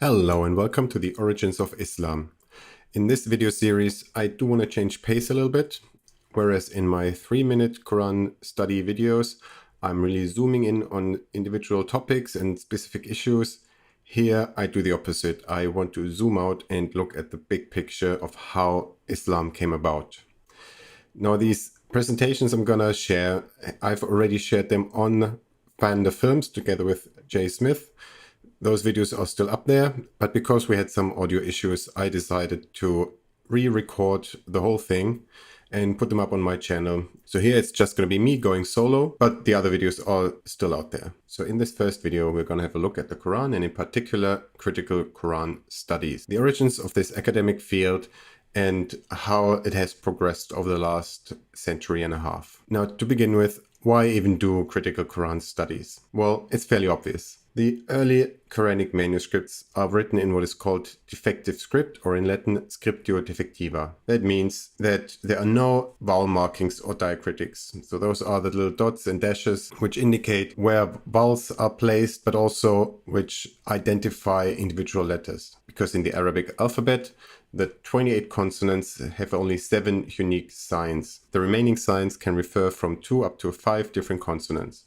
Hello and welcome to the Origins of Islam. In this video series, I do want to change pace a little bit. Whereas in my 3-minute Quran study videos, I'm really zooming in on individual topics and specific issues. Here, I do the opposite. I want to zoom out and look at the big picture of how Islam came about. Now, these presentations I'm gonna share, I've already shared them on Fan the Films together with Jay Smith. Those videos are still up there, but because we had some audio issues, I decided to re-record the whole thing and put them up on my channel. So here it's just going to be me going solo, but the other videos are still out there. So in this first video, we're going to have a look at the Quran and in particular, critical Quran studies, the origins of this academic field and how it has progressed over the last century and a half. Now, to begin with, why even do critical Quran studies? Well, it's fairly obvious. The early Quranic manuscripts are written in what is called defective script, or in Latin, scriptio defectiva. That means that there are no vowel markings or diacritics. So those are the little dots and dashes which indicate where vowels are placed, but also which identify individual letters. Because in the Arabic alphabet, the 28 consonants have only 7 unique signs. The remaining signs can refer from 2 up to 5 different consonants.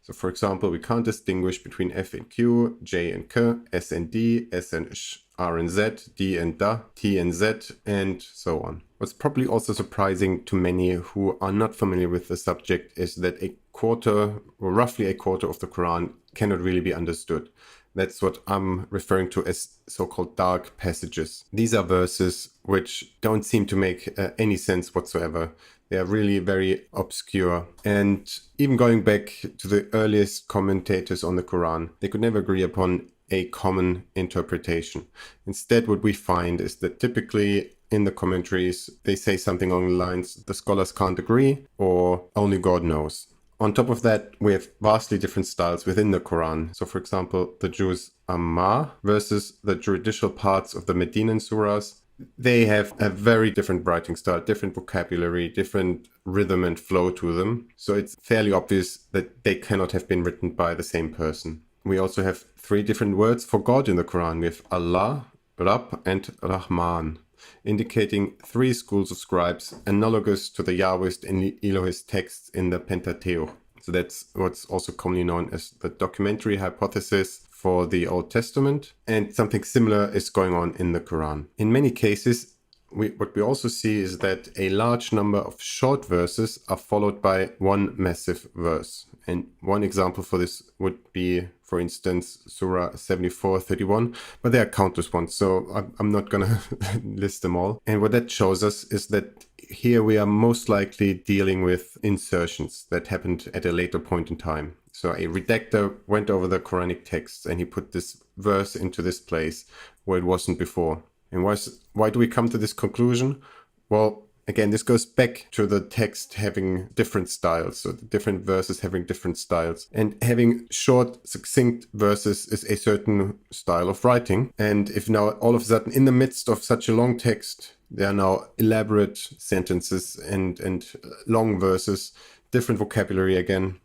So for example, we can't distinguish between F and Q, J and K, S and D, S and Sh, R and Z, D and Da, T and Z, and so on. What's probably also surprising to many who are not familiar with the subject is that a quarter, or roughly a quarter of the Quran cannot really be understood. That's what I'm referring to as so-called dark passages. These are verses which don't seem to make any sense whatsoever. They are really very obscure. And even going back to the earliest commentators on the Quran, they could never agree upon a common interpretation. Instead, what we find is that typically in the commentaries, they say something along the lines, the scholars can't agree, or only God knows. On top of that, we have vastly different styles within the Quran. So for example, the Juz Amma versus the juridical parts of the Medinan surahs. They have a very different writing style, different vocabulary, different rhythm and flow to them. So it's fairly obvious that they cannot have been written by the same person. We also have 3 different words for God in the Quran. We have Allah, Rab, and Rahman, indicating 3 schools of scribes analogous to the Yahwist and Elohist texts in the Pentateuch. So that's what's also commonly known as the documentary hypothesis for the Old Testament, and something similar is going on in the Quran. In many cases, what we also see is that a large number of short verses are followed by one massive verse. And one example for this would be, for instance, Surah 74:31, but there are countless ones, so I'm not going to list them all. And what that shows us is that here we are most likely dealing with insertions that happened at a later point in time. So a redactor went over the Quranic texts and he put this verse into this place where it wasn't before. And why do we come to this conclusion? Well, again, this goes back to the text having different styles, so the different verses having different styles. And having short, succinct verses is a certain style of writing. And if now all of a sudden in the midst of such a long text, there are now elaborate sentences and long verses, different vocabulary again,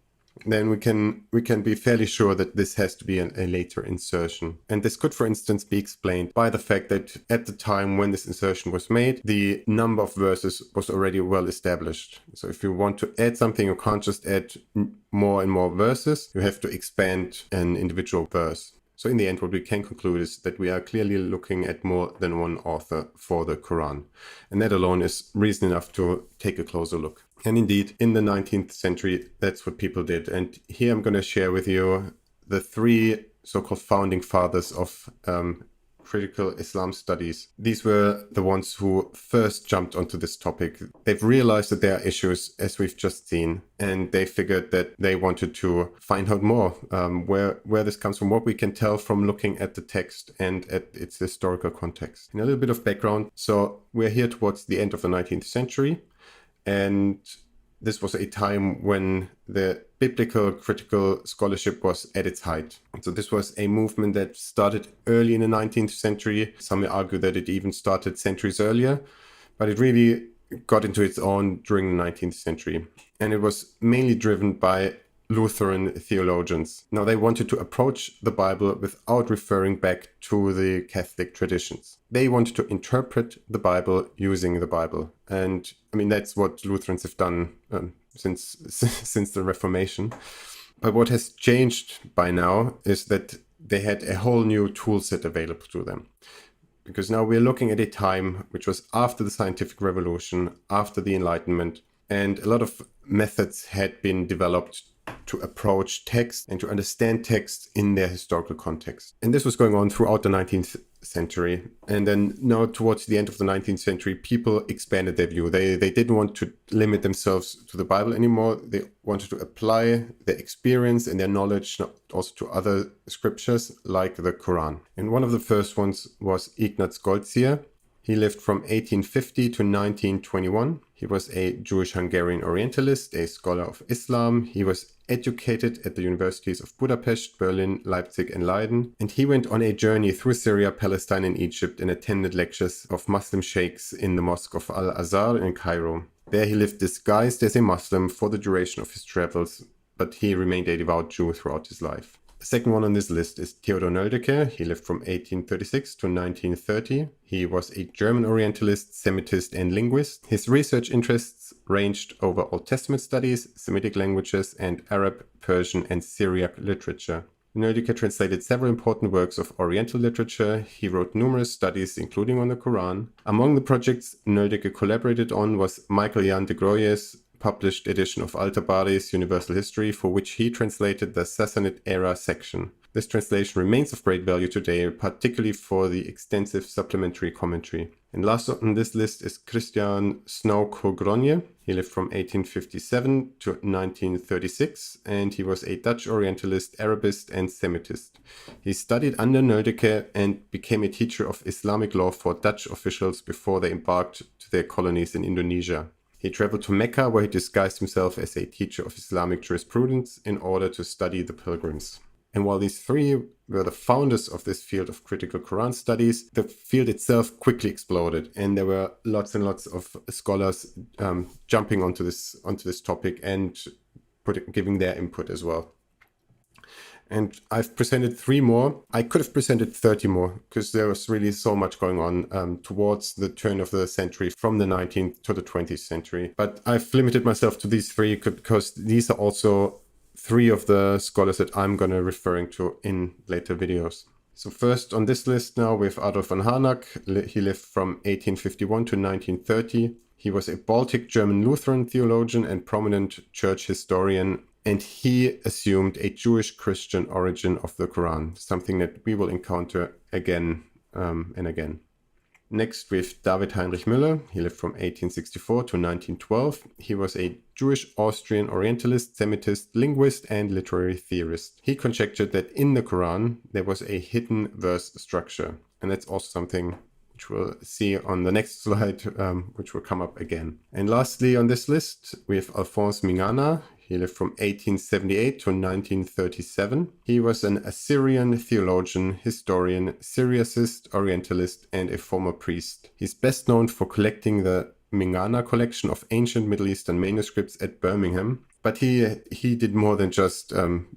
then we can be fairly sure that this has to be a later insertion. And this could, for instance, be explained by the fact that at the time when this insertion was made, the number of verses was already well established. So if you want to add something, you can't just add more and more verses. You have to expand an individual verse. So in the end, what we can conclude is that we are clearly looking at more than one author for the Quran. And that alone is reason enough to take a closer look. And indeed, in the 19th century, that's what people did. And here I'm going to share with you the 3 so-called founding fathers of critical Islam studies. These were the ones who first jumped onto this topic. They've realized that there are issues, as we've just seen, and they figured that they wanted to find out more where this comes from, what we can tell from looking at the text and at its historical context. And a little bit of background. So we're here towards the end of the 19th century. And this was a time when the biblical critical scholarship was at its height. So this was a movement that started early in the 19th century. Some may argue that it even started centuries earlier, but it really got into its own during the 19th century. And it was mainly driven by Lutheran theologians. Now, they wanted to approach the Bible without referring back to the Catholic traditions. They wanted to interpret the Bible using the Bible. And I mean, that's what Lutherans have done since since the Reformation. But what has changed by now is that they had a whole new tool set available to them. Because now we're looking at a time which was after the scientific revolution, after the Enlightenment, and a lot of methods had been developed to approach text and to understand text in their historical context. And this was going on throughout the 19th century. And then now towards the end of the 19th century, people expanded their view. They didn't want to limit themselves to the Bible anymore. They wanted to apply their experience and their knowledge also to other scriptures like the Koran. And one of the first ones was Ignaz Goldziher. He lived from 1850 to 1921. He was a Jewish-Hungarian Orientalist, a scholar of Islam. He was educated at the universities of Budapest, Berlin, Leipzig, and Leiden. And he went on a journey through Syria, Palestine, and Egypt and attended lectures of Muslim sheikhs in the Mosque of Al-Azhar in Cairo. There he lived disguised as a Muslim for the duration of his travels, but he remained a devout Jew throughout his life. The second one on this list is Theodor Nöldeke. He lived from 1836 to 1930. He was a German Orientalist, Semitist, and linguist. His research interests ranged over Old Testament studies, Semitic languages, and Arab, Persian, and Syriac literature. Nöldeke translated several important works of Oriental literature. He wrote numerous studies, including on the Quran. Among the projects Nöldeke collaborated on was Michael Jan de Groye's published edition of Al-Tabari's Universal History, for which he translated the Sassanid era section. This translation remains of great value today, particularly for the extensive supplementary commentary. And last on this list is Christian Snauck-Hogronje. He lived from 1857 to 1936, and he was a Dutch Orientalist, Arabist, and Semitist. He studied under Nöldeke and became a teacher of Islamic law for Dutch officials before they embarked to their colonies in Indonesia. He traveled to Mecca, where he disguised himself as a teacher of Islamic jurisprudence in order to study the pilgrims. And while these three were the founders of this field of critical Quran studies, the field itself quickly exploded, and there were lots and lots of scholars jumping onto this topic and giving their input as well. And I've presented 3 more. I could have presented 30 more because there was really so much going on towards the turn of the century, from the 19th to the 20th century. But I've limited myself to these 3 because these are also 3 of the scholars that I'm going to referring to in later videos. So first on this list now we have Adolf von Harnack. He lived from 1851 to 1930. He was a Baltic German Lutheran theologian and prominent church historian. And he assumed a Jewish Christian origin of the Quran, something that we will encounter again and again. Next, we have David Heinrich Müller. He lived from 1864 to 1912. He was a Jewish Austrian Orientalist, Semitist, linguist, and literary theorist. He conjectured that in the Quran there was a hidden verse structure. And that's also something which we'll see on the next slide, which will come up again. And lastly on this list, we have Alphonse Mingana. He lived from 1878 to 1937. He was an Assyrian theologian, historian, Syriacist, Orientalist, and a former priest. He's best known for collecting the Mingana collection of ancient Middle Eastern manuscripts at Birmingham. But he did more than just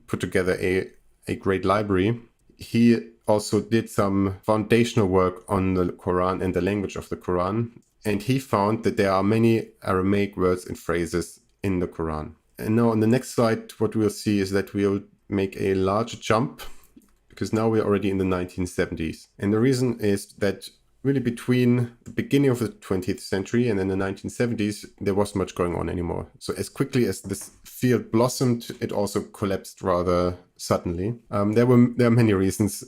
put together a great library. He also did some foundational work on the Quran and the language of the Quran. And he found that there are many Aramaic words and phrases in the Quran. And now on the next slide, what we'll see is that we'll make a large jump, because now we're already in the 1970s. And the reason is that really between the beginning of the 20th century and then the 1970s, there wasn't much going on anymore. So as quickly as this field blossomed, it also collapsed rather suddenly. There are many reasons.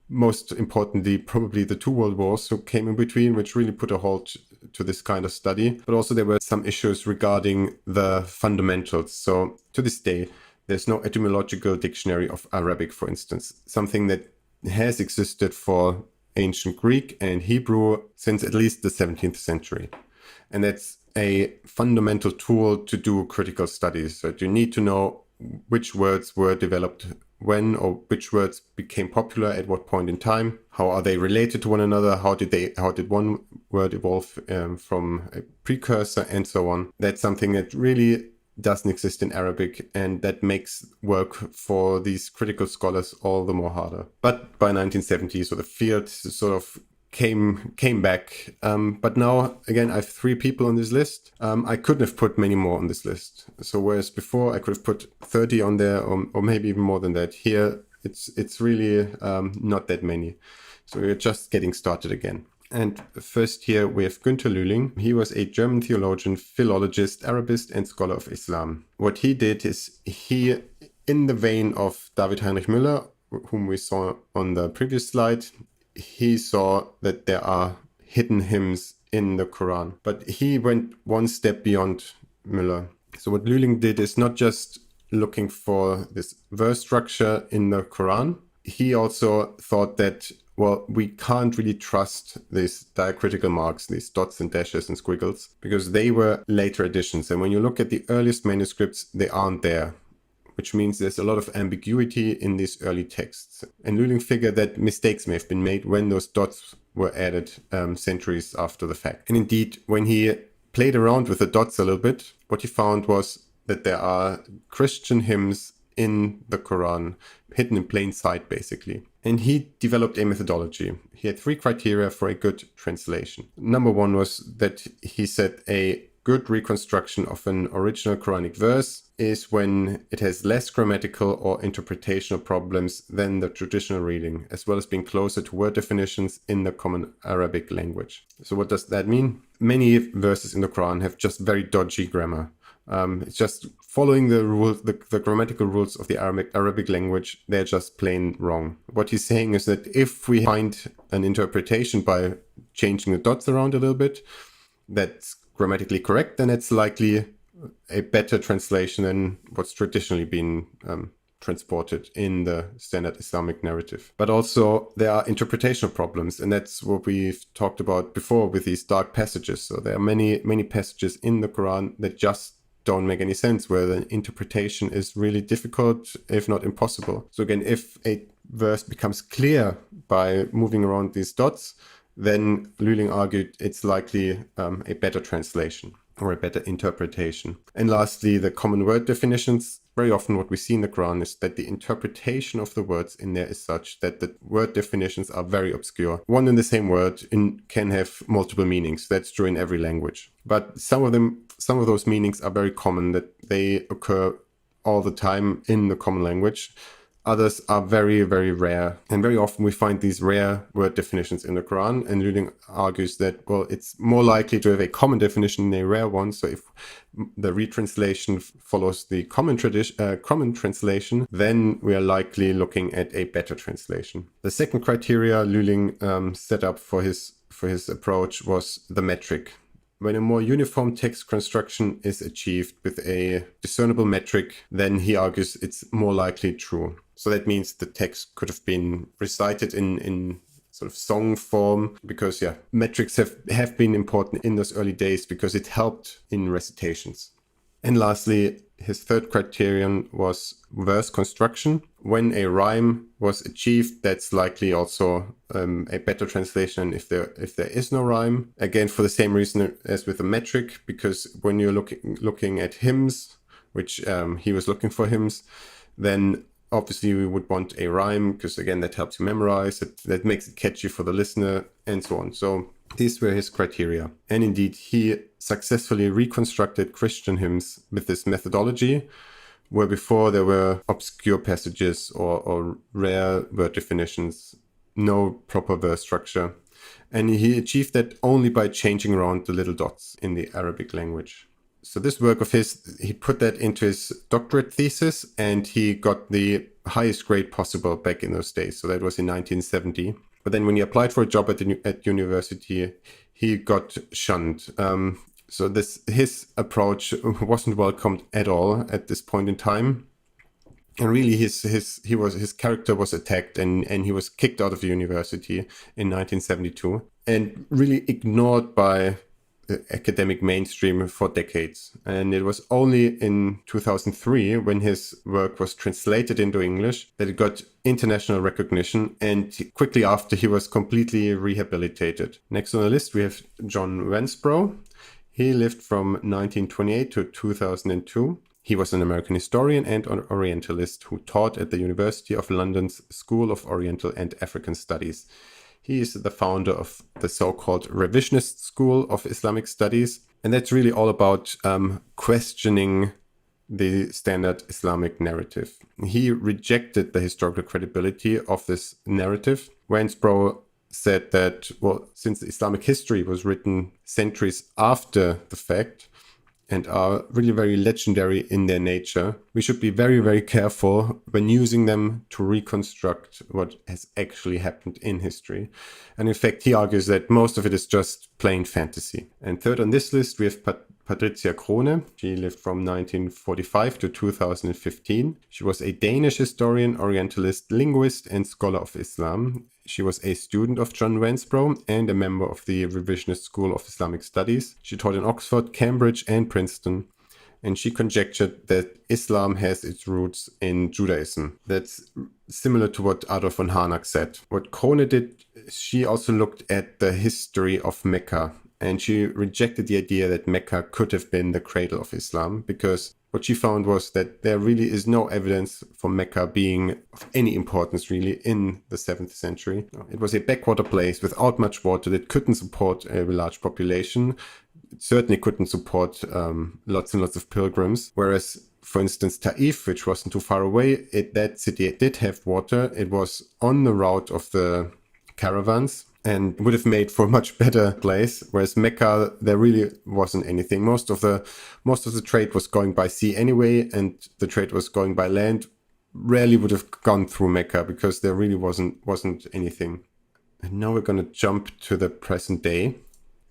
Most importantly, probably the 2 world wars who came in between, which really put a halt to this kind of study. But also there were some issues regarding the fundamentals. So to this day, there's no etymological dictionary of Arabic, for instance, something that has existed for ancient Greek and Hebrew since at least the 17th century. And that's a fundamental tool to do critical studies. So you need to know which words were developed when, or which words became popular at what point in time. How are they related to one another? How did one word evolve from a precursor, and so on? That's something that really doesn't exist in Arabic, and that makes work for these critical scholars all the more harder. But by 1970, so the field sort of came back. But now, again, I have 3 people on this list. I couldn't have put many more on this list. So whereas before I could have put 30 on there, or maybe even more than that, here it's really not that many. So we're just getting started again. And first here we have Günter Lühling. He was a German theologian, philologist, Arabist, and scholar of Islam. What he did is he, in the vein of David Heinrich Müller, whom we saw on the previous slide, he saw that there are hidden hymns in the Quran. But he went one step beyond Müller. So what Lühling did is not just looking for this verse structure in the Quran. He also thought that, well, we can't really trust these diacritical marks, these dots and dashes and squiggles, because they were later additions. And when you look at the earliest manuscripts, they aren't there, which means there's a lot of ambiguity in these early texts. And Lühling figured that mistakes may have been made when those dots were added centuries after the fact. And indeed, when he played around with the dots a little bit, what he found was that there are Christian hymns in the Quran, hidden in plain sight, basically. And he developed a methodology. He had 3 criteria for a good translation. Number 1 was that he said a good reconstruction of an original Quranic verse is when it has less grammatical or interpretational problems than the traditional reading, as well as being closer to word definitions in the common Arabic language. So what does that mean? Many verses in the Quran have just very dodgy grammar. It's just following the rules, the grammatical rules of the Arabic language. They're just plain wrong. What he's saying is that if we find an interpretation by changing the dots around a little bit, that's grammatically correct, then it's likely a better translation than what's traditionally been transported in the standard Islamic narrative. But also there are interpretational problems, and that's what we've talked about before with these dark passages. So there are many passages in the Quran that just don't make any sense, where the interpretation is really difficult, if not impossible. So again, if a verse becomes clear by moving around these dots, then Lühling argued it's likely a better translation or a better interpretation. And lastly, the common word definitions. Very often what we see in the Quran is that the interpretation of the words in there is such that the word definitions are very obscure. One and the same word can have multiple meanings. That's true in every language. But some of those meanings are very common, that they occur all the time in the common language. Others are very, very rare. And very often we find these rare word definitions in the Quran. And Lühling argues that, well, it's more likely to have a common definition than a rare one. So if the retranslation follows the common translation, then we are likely looking at a better translation. The second criteria Lühling set up for his approach was the metric. When a more uniform text construction is achieved with a discernible metric, then he argues it's more likely true. So that means the text could have been recited in sort of song form, because metrics have been important in those early days because it helped in recitations. And lastly, his third criterion was verse construction. When a rhyme was achieved, that's likely also a better translation if there is no rhyme. Again, for the same reason as with the metric, because when you're looking at hymns, which he was looking for hymns, then obviously we would want a rhyme, because again, that helps you memorize it, that makes it catchy for the listener, and so on. So these were his criteria. And indeed, he successfully reconstructed Christian hymns with this methodology, where before there were obscure passages or rare word definitions, no proper verse structure. And he achieved that only by changing around the little dots in the Arabic language. So this work of his, he put that into his doctorate thesis, and he got the highest grade possible back in those days. So that was in 1970. But then when he applied for a job at university, he got shunned. So his approach wasn't welcomed at all at this point in time. And really his character was attacked, and he was kicked out of the university in 1972 and really ignored by the academic mainstream for decades. And it was only in 2003, when his work was translated into English, that it got international recognition, and quickly after he was completely rehabilitated. Next on the list we have John Vansbro. He lived from 1928 to 2002. He was an American historian and an Orientalist who taught at the University of London's School of Oriental and African Studies. He is the founder of the so-called revisionist school of Islamic studies. And that's really all about questioning the standard Islamic narrative. He rejected the historical credibility of this narrative. Wainsbrough said that, well, since Islamic history was written centuries after the fact and are really very legendary in their nature, we should be very, very careful when using them to reconstruct what has actually happened in history. And in fact, he argues that most of it is just plain fantasy. And third on this list, we have Patricia Krone. She lived from 1945 to 2015. She was a Danish historian, Orientalist, linguist, and scholar of Islam. She was a student of John Wainsbrough and a member of the Revisionist School of Islamic Studies. She taught in Oxford, Cambridge, and Princeton. And she conjectured that Islam has its roots in Judaism. That's similar to what Adolf von Harnack said. What Krone did, she also looked at the history of Mecca. And she rejected the idea that Mecca could have been the cradle of Islam, because what she found was that there really is no evidence for Mecca being of any importance really in the 7th century. It was a backwater place without much water that couldn't support a large population. It certainly couldn't support lots and lots of pilgrims. Whereas, for instance, Taif, which wasn't too far away, that city did have water. It was on the route of the caravans and would have made for a much better place. Whereas Mecca, there really wasn't anything. Most of the trade was going by sea anyway, and the trade was going by land. Rarely would have gone through Mecca because there really wasn't anything. And now we're going to jump to the present day.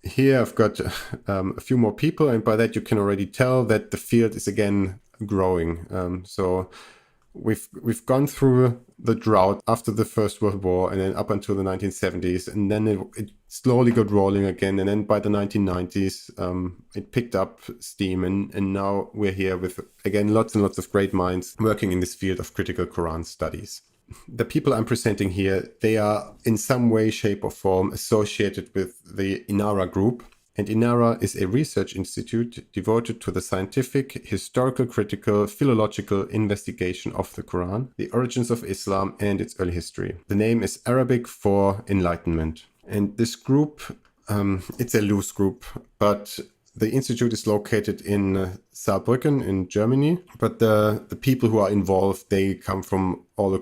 Here I've got a few more people, and by that you can already tell that the field is again growing. So we've gone through the drought after the First World War and then up until the 1970s, and then it slowly got rolling again, and then by the 1990s it picked up steam, and now we're here with again lots and lots of great minds working in this field of critical Quran studies. The people I'm presenting here, they are in some way, shape or form associated with the INARA group. And INARA is a research institute devoted to the scientific, historical, critical, philological investigation of the Quran, the origins of Islam and its early history. The name is Arabic for enlightenment. And this group, it's a loose group, but the institute is located in Saarbrücken in Germany, but the people who are involved, they come from all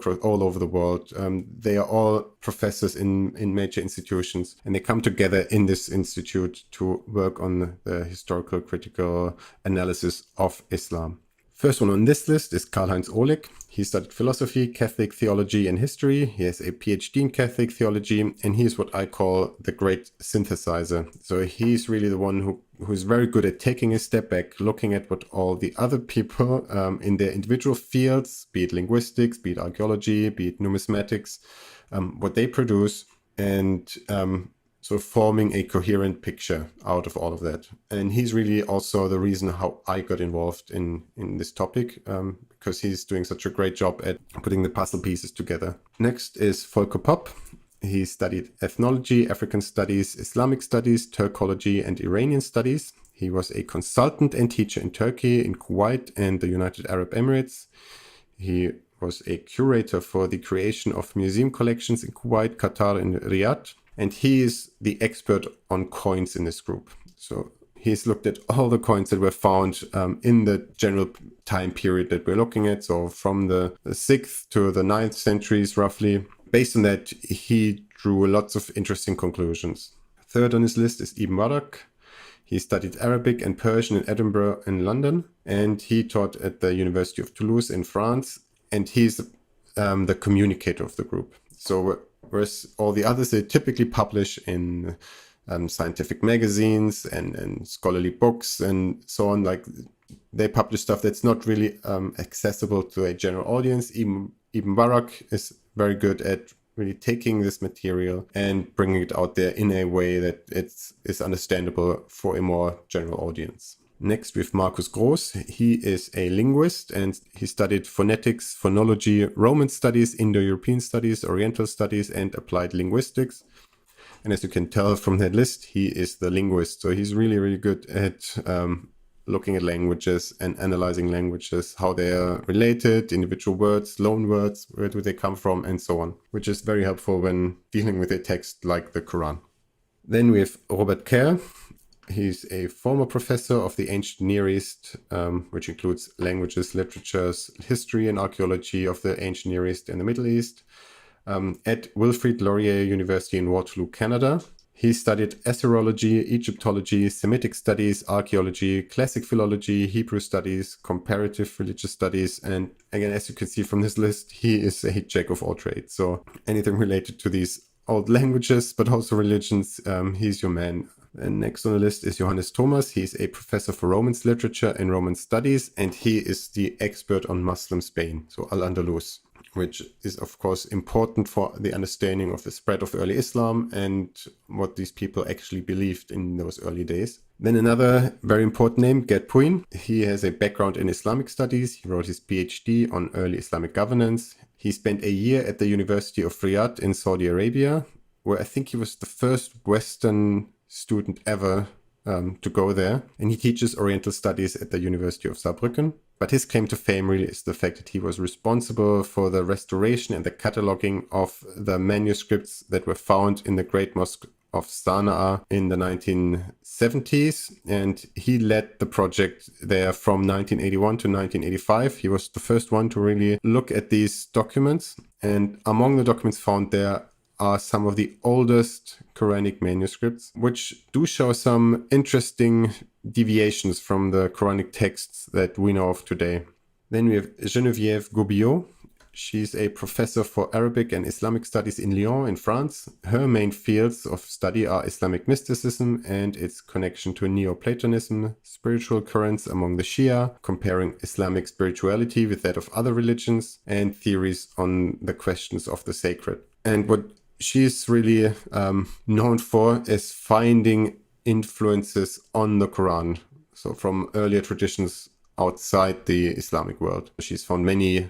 over the world. They are all professors in major institutions, and they come together in this institute to work on the historical critical analysis of Islam. First one on this list is Karl-Heinz Ohlig. He studied philosophy, Catholic theology and history. He has a PhD in Catholic theology, and he is what I call the great synthesizer. So he's really the one who's very good at taking a step back, looking at what all the other people in their individual fields, be it linguistics, be it archaeology, be it numismatics, what they produce, and sort of forming a coherent picture out of all of that. And he's really also the reason how I got involved in this topic, because he's doing such a great job at putting the puzzle pieces together. Next is Volker Popp. He studied ethnology, African studies, Islamic studies, Turkology, and Iranian studies. He was a consultant and teacher in Turkey, in Kuwait, and the United Arab Emirates. He was a curator for the creation of museum collections in Kuwait, Qatar, and Riyadh. And he is the expert on coins in this group. So he's looked at all the coins that were found in the general time period that we're looking at. So from the 6th to the 9th centuries, roughly. Based on that, he drew lots of interesting conclusions. Third on his list is Ibn Barak. He studied Arabic and Persian in Edinburgh and London. And he taught at the University of Toulouse in France. And he's the communicator of the group. So whereas all the others, they typically publish in scientific magazines and scholarly books and so on. Like they publish stuff that's not really accessible to a general audience. Ibn Barak is very good at really taking this material and bringing it out there in a way that is understandable for a more general audience. Next, we have Markus Groß. He is a linguist and he studied phonetics, phonology, Roman studies, Indo-European studies, Oriental studies, and applied linguistics. And as you can tell from that list, he is the linguist. So he's really, really good at looking at languages and analyzing languages, how they are related, individual words, loan words, where do they come from, and so on, which is very helpful when dealing with a text like the Quran. Then we have Robert Kerr. He's a former professor of the ancient Near East, which includes languages, literatures, history, and archaeology of the ancient Near East and the Middle East, at Wilfrid Laurier University in Waterloo, Canada. He studied Assyriology, Egyptology, Semitic studies, archaeology, classic philology, Hebrew studies, comparative religious studies, and again, as you can see from this list, he is a jack of all trades. So anything related to these old languages, but also religions, he's your man. And next on the list is Johannes Thomas. He's a professor for Romance literature and Roman studies, and he is the expert on Muslim Spain, so Al-Andalus, which is of course important for the understanding of the spread of early Islam and what these people actually believed in those early days. Then another very important name, Gerd Puin. He has a background in Islamic studies. He wrote his PhD on early Islamic governance. He spent a year at the University of Riyadh in Saudi Arabia, where I think he was the first Western student ever to go there. And he teaches Oriental studies at the University of Saarbrücken. But his claim to fame really is the fact that he was responsible for the restoration and the cataloging of the manuscripts that were found in the Great Mosque of Sana'a in the 1970s. And he led the project there from 1981 to 1985. He was the first one to really look at these documents. And among the documents found there are some of the oldest Quranic manuscripts, which do show some interesting deviations from the Quranic texts that we know of today. Then we have Geneviève Gobillot. She's a professor for Arabic and Islamic studies in Lyon in France. Her main fields of study are Islamic mysticism and its connection to Neoplatonism, spiritual currents among the Shia, comparing Islamic spirituality with that of other religions, and theories on the questions of the sacred. And what she's really known for is finding influences on the Quran, so from earlier traditions outside the Islamic world. She's found many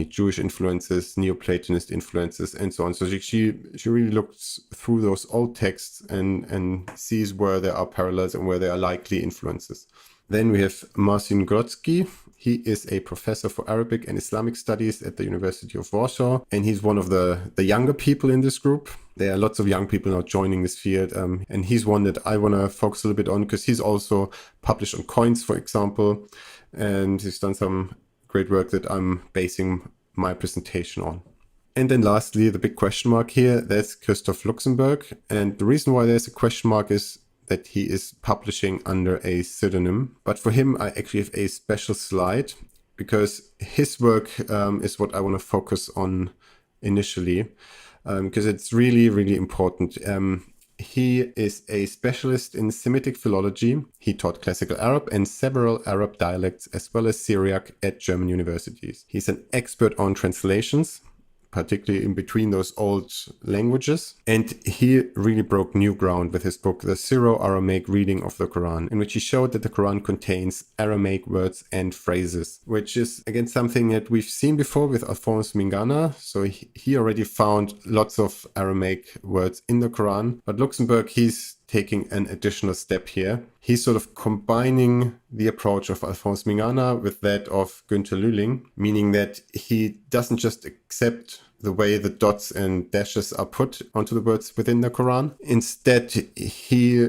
Jewish influences, Neoplatonist influences, and so on. So she really looks through those old texts and sees where there are parallels and where there are likely influences. Then we have Marcin Grodzki. He is a professor for Arabic and Islamic studies at the University of Warsaw, and he's one of the younger people in this group. There are lots of young people now joining this field, and he's one that I want to focus a little bit on because he's also published on coins, for example, and he's done some great work that I'm basing my presentation on. And then lastly, the big question mark here, that's Christoph Luxemburg. And the reason why there's a question mark is that he is publishing under a pseudonym. But for him, I actually have a special slide because his work is what I want to focus on initially, because it's really, really important. He is a specialist in Semitic philology. He taught classical Arab and several Arab dialects as well as Syriac at German universities. He's an expert on translations, particularly in between those old languages. And he really broke new ground with his book, The Syro-Aramaic Reading of the Quran, in which he showed that the Quran contains Aramaic words and phrases, which is, again, something that we've seen before with Alphonse Mingana. So he already found lots of Aramaic words in the Quran. But Luxemburg, he's taking an additional step here. He's sort of combining the approach of Alphonse Mingana with that of Günter Lühling, meaning that he doesn't just accept the way the dots and dashes are put onto the words within the Quran. Instead, he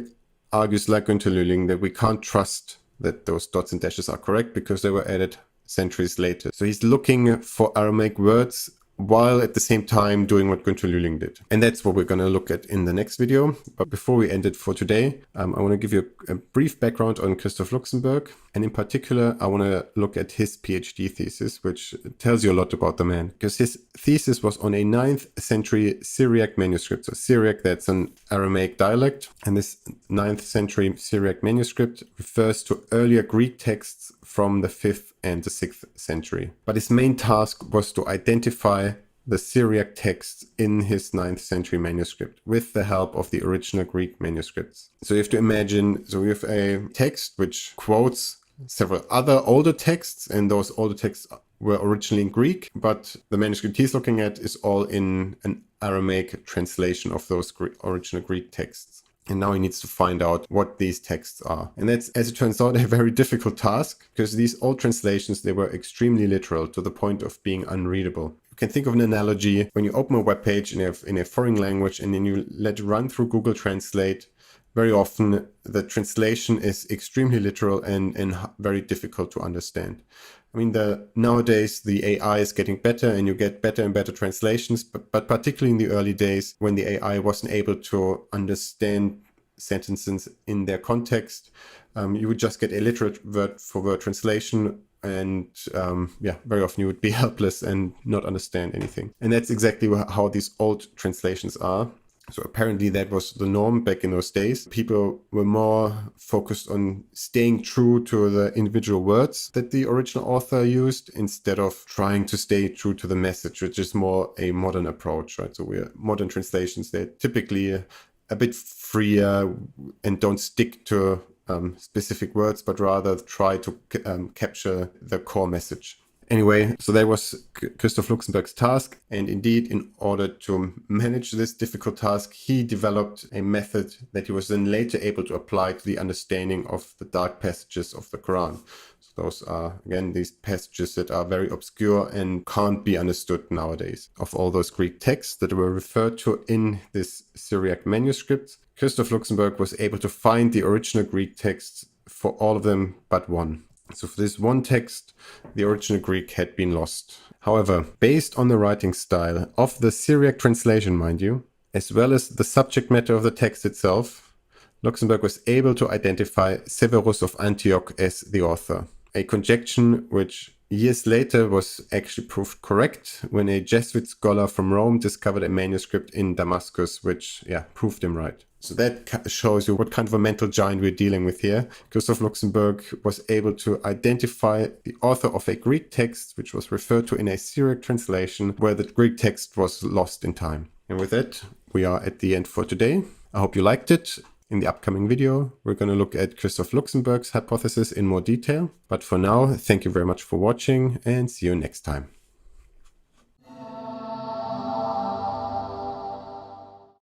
argues like Günter Lühling that we can't trust that those dots and dashes are correct because they were added centuries later. So he's looking for Aramaic words while at the same time doing what Günter Lühling did. And that's what we're going to look at in the next video. But before we end it for today, I want to give you a brief background on Christoph Luxemburg. And in particular, I want to look at his PhD thesis, which tells you a lot about the man. Because his thesis was on a 9th century Syriac manuscript. So Syriac, that's an Aramaic dialect. And this 9th century Syriac manuscript refers to earlier Greek texts from the 5th and the 6th century. But his main task was to identify the Syriac texts in his 9th century manuscript with the help of the original Greek manuscripts. So you have to imagine, so we have a text which quotes several other older texts, and those older texts were originally in Greek, but the manuscript he's looking at is all in an Aramaic translation of those original Greek texts. And now he needs to find out what these texts are. And that's, as it turns out, a very difficult task, because these old translations, they were extremely literal to the point of being unreadable. You can think of an analogy when you open a web page in a foreign language and then you let it run through Google Translate. Very often the translation is extremely literal and very difficult to understand. I mean, nowadays the AI is getting better and you get better and better translations, but particularly in the early days when the AI wasn't able to understand sentences in their context, you would just get a literal word-for-word translation, and very often you would be helpless and not understand anything. And that's exactly how these old translations are. So apparently that was the norm back in those days. People were more focused on staying true to the individual words that the original author used, instead of trying to stay true to the message, which is more a modern approach, right? So modern translations, they're typically a bit freer and don't stick to specific words, but rather try to capture the core message. Anyway, so that was Christoph Luxemburg's task. And indeed, in order to manage this difficult task, he developed a method that he was then later able to apply to the understanding of the dark passages of the Quran. So those are, again, these passages that are very obscure and can't be understood nowadays. Of all those Greek texts that were referred to in this Syriac manuscript, Christoph Luxemburg was able to find the original Greek texts for all of them but one. So for this one text, the original Greek had been lost. However, based on the writing style of the Syriac translation, mind you, as well as the subject matter of the text itself, Luxemburg was able to identify Severus of Antioch as the author. A conjecture which years later was actually proved correct when a Jesuit scholar from Rome discovered a manuscript in Damascus, which proved him right. So that shows you what kind of a mental giant we're dealing with here. Christoph Luxemburg was able to identify the author of a Greek text, which was referred to in a Syriac translation, where the Greek text was lost in time. And with that, we are at the end for today. I hope you liked it. In the upcoming video, we're going to look at Christoph Luxemburg's hypothesis in more detail. But for now, thank you very much for watching and see you next time.